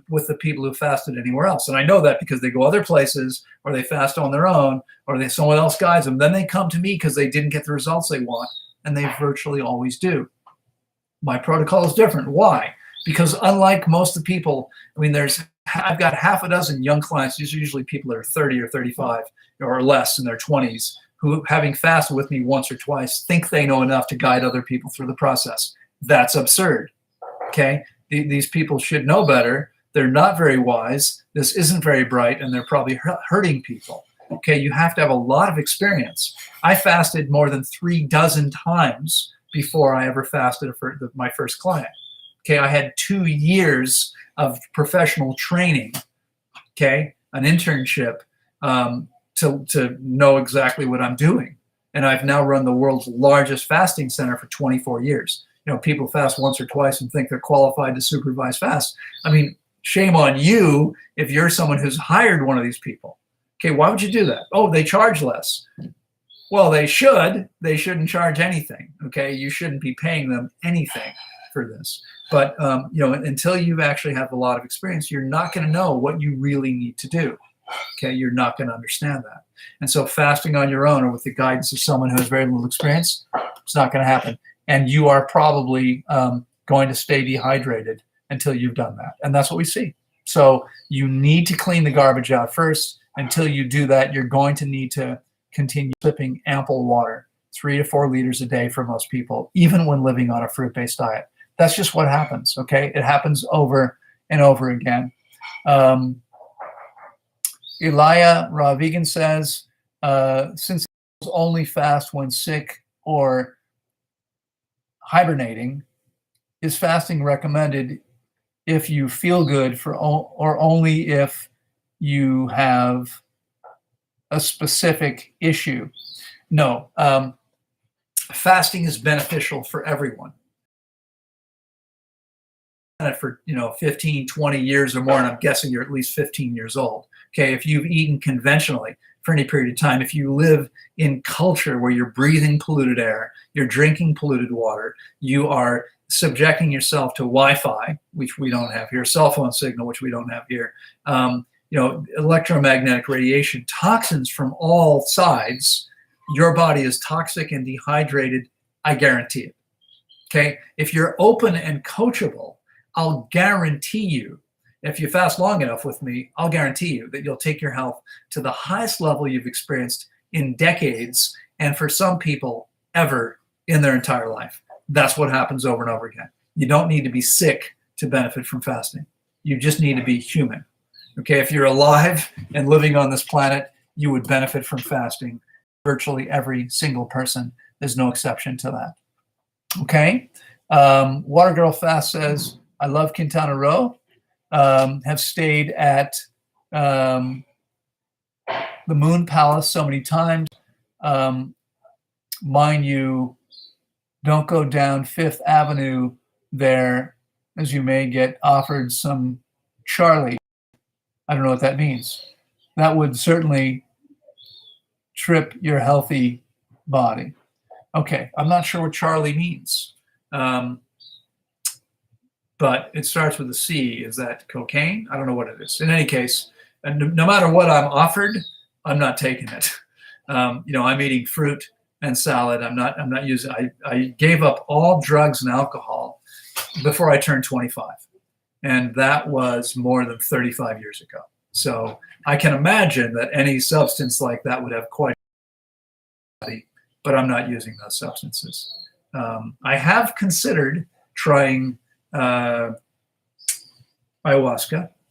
with the people who fasted anywhere else. And I know that because they go other places, or they fast on their own, or someone else guides them. Then they come to me because they didn't get the results they want, and they virtually always do. My protocol is different. Why? Because unlike most of the people, I mean, I've got half a dozen young clients. These are usually people that are 30 or 35 or less in their 20s, who, having fasted with me once or twice, think they know enough to guide other people through the process. That's absurd. Okay? These people should know better. They're not very wise. This isn't very bright, and they're probably hurting people. Okay? You have to have a lot of experience. I fasted more than 36 times before I ever fasted for my first client. Okay, I had 2 years of professional training, okay, an internship to know exactly what I'm doing. And I've now run the world's largest fasting center for 24 years. You know, people fast once or twice and think they're qualified to supervise fast. I mean, shame on you if you're someone who's hired one of these people. Okay, why would you do that? Oh, they charge less. Well, they should. They shouldn't charge anything, okay? You shouldn't be paying them anything for this. But you know, until you actually have a lot of experience, you're not going to know what you really need to do. Okay, you're not going to understand that. And so fasting on your own or with the guidance of someone who has very little experience, it's not going to happen. And you are probably going to stay dehydrated until you've done that. And that's what we see. So you need to clean the garbage out first. Until you do that, you're going to need to continue sipping ample water, 3 to 4 liters a day for most people, even when living on a fruit-based diet. That's just what happens, okay? It happens over and over again. Elia Raw Vegan says, since it's only fast when sick or hibernating, is fasting recommended if you feel good or only if you have a specific issue? No, fasting is beneficial for everyone. For 15, 20 years or more, and I'm guessing you're at least 15 years old. Okay, if you've eaten conventionally for any period of time, if you live in culture where you're breathing polluted air, you're drinking polluted water, you are subjecting yourself to Wi-Fi, which we don't have here, cell phone signal, which we don't have here, electromagnetic radiation, toxins from all sides, your body is toxic and dehydrated, I guarantee it. Okay, if you're open and coachable, I'll guarantee you, if you fast long enough with me, I'll guarantee you that you'll take your health to the highest level you've experienced in decades, and for some people, ever in their entire life. That's what happens over and over again. You don't need to be sick to benefit from fasting. You just need to be human. Okay, if you're alive and living on this planet, you would benefit from fasting. Virtually every single person. There's no exception to that. Okay, Water Girl Fast says, I love Quintana Roo. Have stayed at the Moon Palace so many times. Mind you, don't go down Fifth Avenue there, as you may get offered some Charlie. I don't know what that means. That would certainly trip your healthy body. Okay, I'm not sure what Charlie means. But it starts with a C. Is that cocaine? I don't know what it is. In any case, no matter what I'm offered, I'm not taking it. I'm eating fruit and salad. I'm not using. I gave up all drugs and alcohol before I turned 25, and that was more than 35 years ago. So I can imagine that any substance like that would have quite a body, but I'm not using those substances. I have considered trying ayahuasca.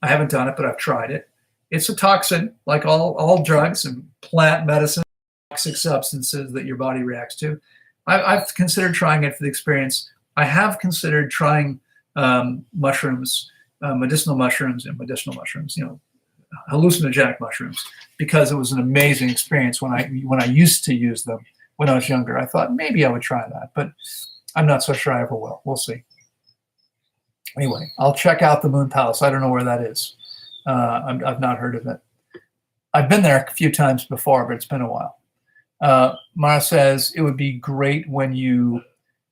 I haven't done it, but I've tried it. It's a toxin, like all drugs and plant medicine, toxic substances that your body reacts to. I've considered trying it for the experience. I have considered trying mushrooms, medicinal mushrooms, hallucinogenic mushrooms, because it was an amazing experience when I used to use them when I was younger. I thought maybe I would try that, but I'm not so sure I ever will. We'll see. Anyway, I'll check out the Moon Palace. I don't know where that is. I've not heard of it. I've been there a few times before, but it's been a while. Mara says, it would be great when you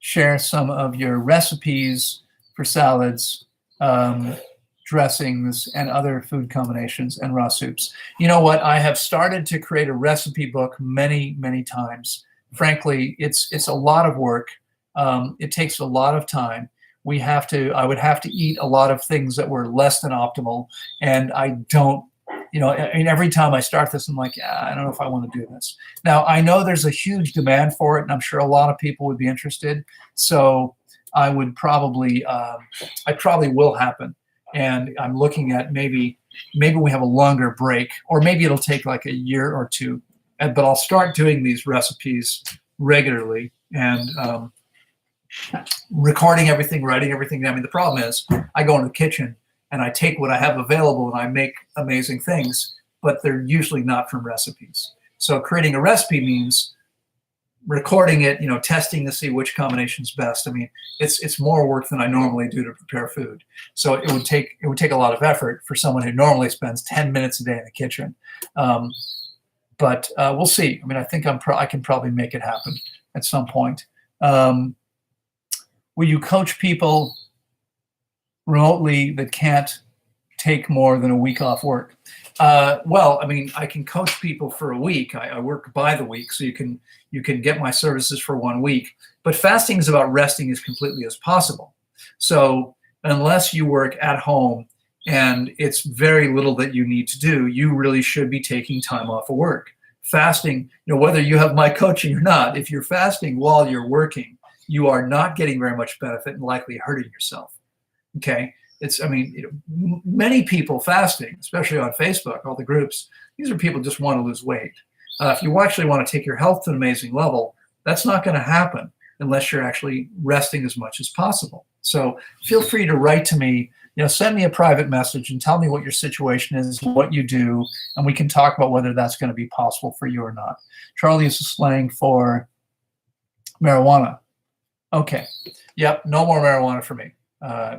share some of your recipes for salads, dressings, and other food combinations and raw soups. You know what? I have started to create a recipe book many, many times. Frankly, it's a lot of work. It takes a lot of time. I would have to eat a lot of things that were less than optimal. And I don't, every time I start this, I'm like, I don't know if I want to do this. Now, I know there's a huge demand for it, and I'm sure a lot of people would be interested. So I would probably, I probably will happen. And I'm looking at maybe we have a longer break, or maybe it'll take like a year or two. But I'll start doing these recipes regularly and recording everything, writing everything down. I mean, the problem is I go into the kitchen and I take what I have available and I make amazing things, but they're usually not from recipes. So creating a recipe means recording it, testing to see which combination is best. I mean, it's more work than I normally do to prepare food. So it would take a lot of effort for someone who normally spends 10 minutes a day in the kitchen. But we'll see. I mean, I think I can probably make it happen at some point. Will you coach people remotely that can't take more than a week off work? Well, I mean, I can coach people for a week. I work by the week, so you can get my services for 1 week. But fasting is about resting as completely as possible. So unless you work at home and it's very little that you need to do. You really should be taking time off of work. Fasting, whether you have my coaching or not, if you're fasting while you're working, you are not getting very much benefit and likely hurting yourself. Okay. Many people fasting, especially on Facebook, all the groups, these are people just want to lose weight. If you actually want to take your health to an amazing level, that's not going to happen unless you're actually resting as much as possible. So feel free to write to me, send me a private message and tell me what your situation is, what you do, and we can talk about whether that's going to be possible for you or not. Charlie is slang for marijuana. Okay. Yep. No more marijuana for me.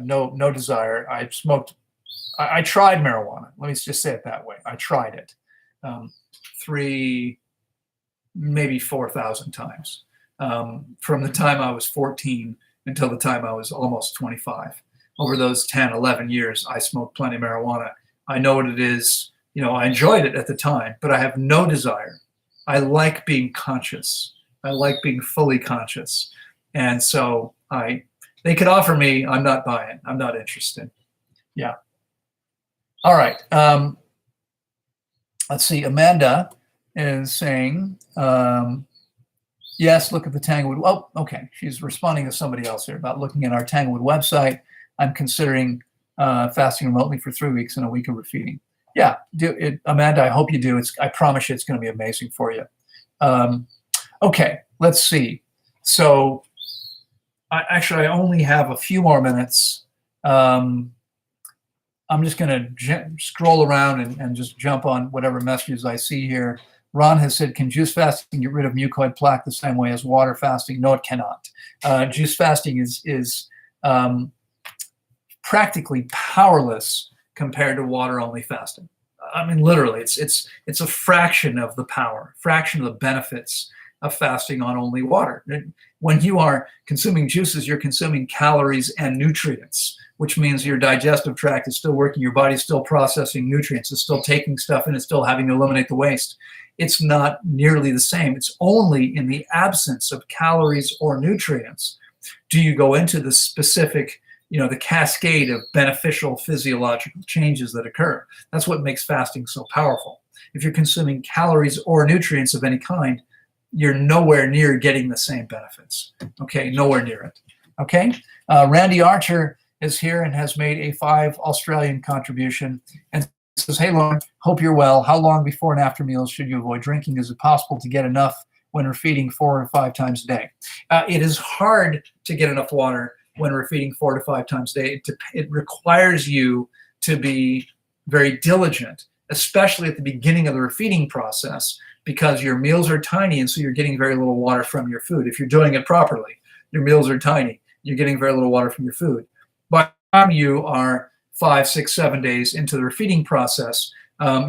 No desire. I tried marijuana. Let me just say it that way. I tried it 3, maybe 4,000 times from the time I was 14 until the time I was almost 25. Over those 10, 11 years, I smoked plenty of marijuana. I know what it is. I enjoyed it at the time, but I have no desire. I like being conscious. I like being fully conscious. And so they could offer me, I'm not buying. I'm not interested. Yeah. All right. Let's see. Amanda is saying, yes, look at the Tanglewood. Oh, okay. She's responding to somebody else here about looking at our Tanglewood website. I'm considering fasting remotely for 3 weeks and a week of refeeding. Yeah, do it, Amanda. I hope you do. I promise you, it's going to be amazing for you. Okay, let's see. So, I only have a few more minutes. I'm just going to scroll around and just jump on whatever messages I see here. Ron has said, can juice fasting get rid of mucoid plaque the same way as water fasting? No, it cannot. Juice fasting is practically powerless compared to water-only fasting. Literally, it's a fraction of the power, fraction of the benefits of fasting on only water. When you are consuming juices, you're consuming calories and nutrients, which means your digestive tract is still working, your body's still processing nutrients, it's still taking stuff in, it's still having to eliminate the waste. It's not nearly the same. It's only in the absence of calories or nutrients do you go into the specific, the cascade of beneficial physiological changes that occur. That's what makes fasting so powerful. If you're consuming calories or nutrients of any kind, you're nowhere near getting the same benefits. Okay, nowhere near it. Okay, Randy Archer is here and has made a 5 Australian contribution and says, hey, Loren, hope you're well. How long before and after meals should you avoid drinking? Is it possible to get enough when we're feeding 4 or 5 times a day? It is hard to get enough water when we're feeding 4 to 5 times a day. It requires you to be very diligent, especially at the beginning of the refeeding process, because your meals are tiny, and so you're getting very little water from your food. If you're doing it properly, your meals are tiny, you're getting very little water from your food. By the time you are 5, 6, 7 days into the refeeding process,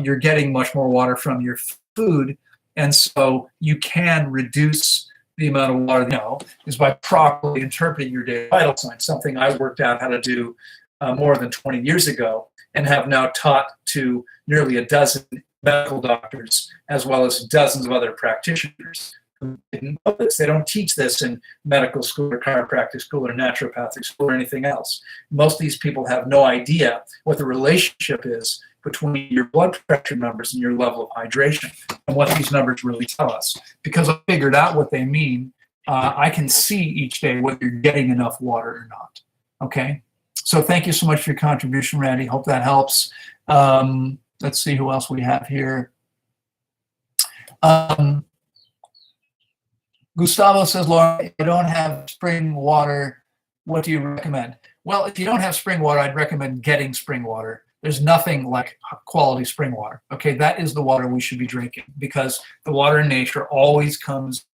you're getting much more water from your food, and so you can reduce the amount of water, is by properly interpreting your daily vital signs, something I worked out how to do more than 20 years ago and have now taught to nearly a dozen medical doctors, as well as dozens of other practitioners who didn't know this. They don't teach this in medical school or chiropractic school or naturopathic school or anything else. Most of these people have no idea what the relationship is between your blood pressure numbers and your level of hydration and what these numbers really tell us. Because I figured out what they mean, I can see each day whether you're getting enough water or not. Okay? So thank you so much for your contribution, Randy. Hope that helps. Let's see who else we have here. Gustavo says, Loren, if you don't have spring water, what do you recommend? Well, if you don't have spring water, I'd recommend getting spring water. There's nothing like quality spring water. Okay, that is the water we should be drinking, because the water in nature always comes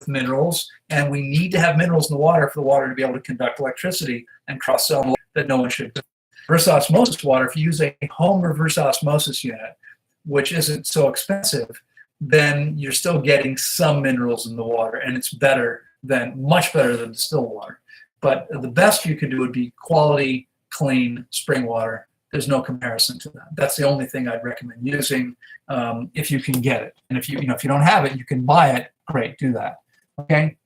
with minerals, and we need to have minerals in the water for the water to be able to conduct electricity and cross-cell that no one should do. Reverse osmosis water, if you use a home reverse osmosis unit, which isn't so expensive, then you're still getting some minerals in the water, and it's much better than distilled water. But the best you could do would be quality, clean spring water. There's no comparison to that. That's the only thing I'd recommend using if you can get it. And if you don't have it, you can buy it. Great, do that. Okay.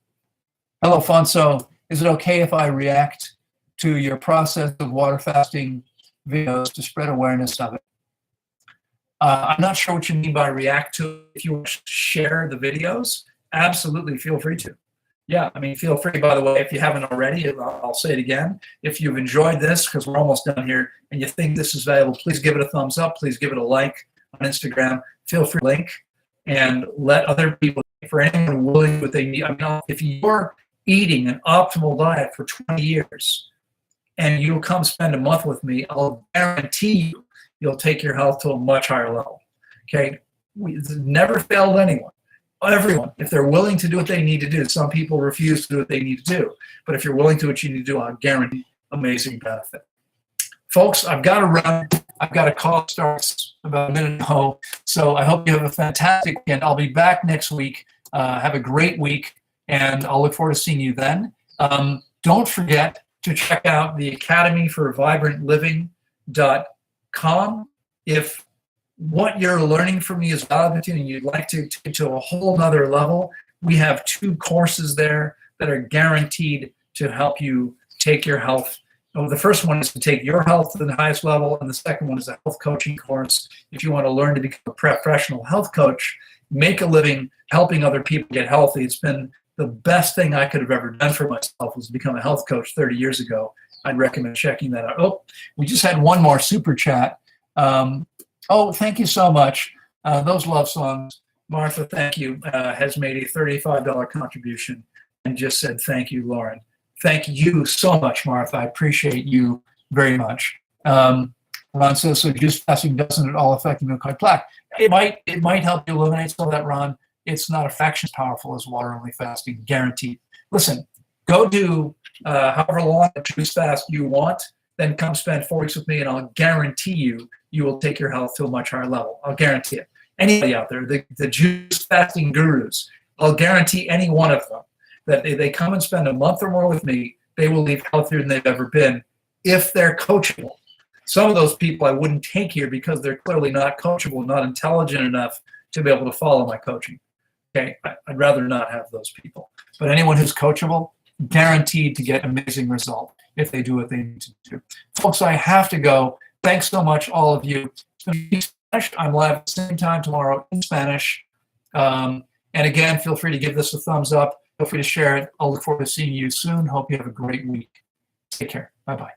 Hello, Fonso. Is it okay if I react to your process of water fasting videos to spread awareness of it. I'm not sure what you mean by react to it. If you want to share the videos, absolutely feel free to. Yeah, I mean, feel free, by the way, if you haven't already, I'll say it again. If you've enjoyed this, because we're almost done here, and you think this is valuable, please give it a thumbs up. Please give it a like on Instagram. Feel free to link and let other people, for anyone willing what they need. I mean, if you're eating an optimal diet for 20 years and you'll come spend a month with me, I'll guarantee you'll take your health to a much higher level. Okay? We've never failed anyone. Everyone, if they're willing to do what they need to do. Some people refuse to do what they need to do. But if you're willing to do what you need to do, I'll guarantee amazing benefit. Folks, I've got to run. I've got a call starts about a minute ago. So I hope you have a fantastic weekend. I'll be back next week. Have a great week, and I'll look forward to seeing you then. Don't forget to check out the Academy for Vibrant Living.com. If what you're learning from me is valuable to you and you'd like to take it to a whole nother level, we have 2 courses there that are guaranteed to help you take your health. The first one is to take your health to the highest level, and the second one is a health coaching course. If you want to learn to become a professional health coach, make a living helping other people get healthy. It's been the best thing I could have ever done for myself, was become a health coach 30 years ago. I'd recommend checking that out. Oh, we just had one more super chat. Oh, thank you so much. Those love songs. Martha, thank you, has made a $35 contribution and just said, thank you, Loren. Thank you so much, Martha. I appreciate you very much. Ron says, so juice fasting doesn't at all affect the mucoid plaque. It might help you eliminate some of that, Ron. It's not a fraction as powerful as water-only fasting, guaranteed. Listen, go do however long a juice fast you want, then come spend 4 weeks with me, and I'll guarantee you will take your health to a much higher level. I'll guarantee it. Anybody out there, the juice fasting gurus, I'll guarantee any one of them that they come and spend a month or more with me, they will leave healthier than they've ever been if they're coachable. Some of those people I wouldn't take here because they're clearly not coachable, not intelligent enough to be able to follow my coaching. Okay, I'd rather not have those people. But anyone who's coachable, guaranteed to get amazing result if they do what they need to do. Folks, I have to go. Thanks so much, all of you. I'm live at the same time tomorrow in Spanish. And again, feel free to give this a thumbs up. Feel free to share it. I'll look forward to seeing you soon. Hope you have a great week. Take care. Bye-bye.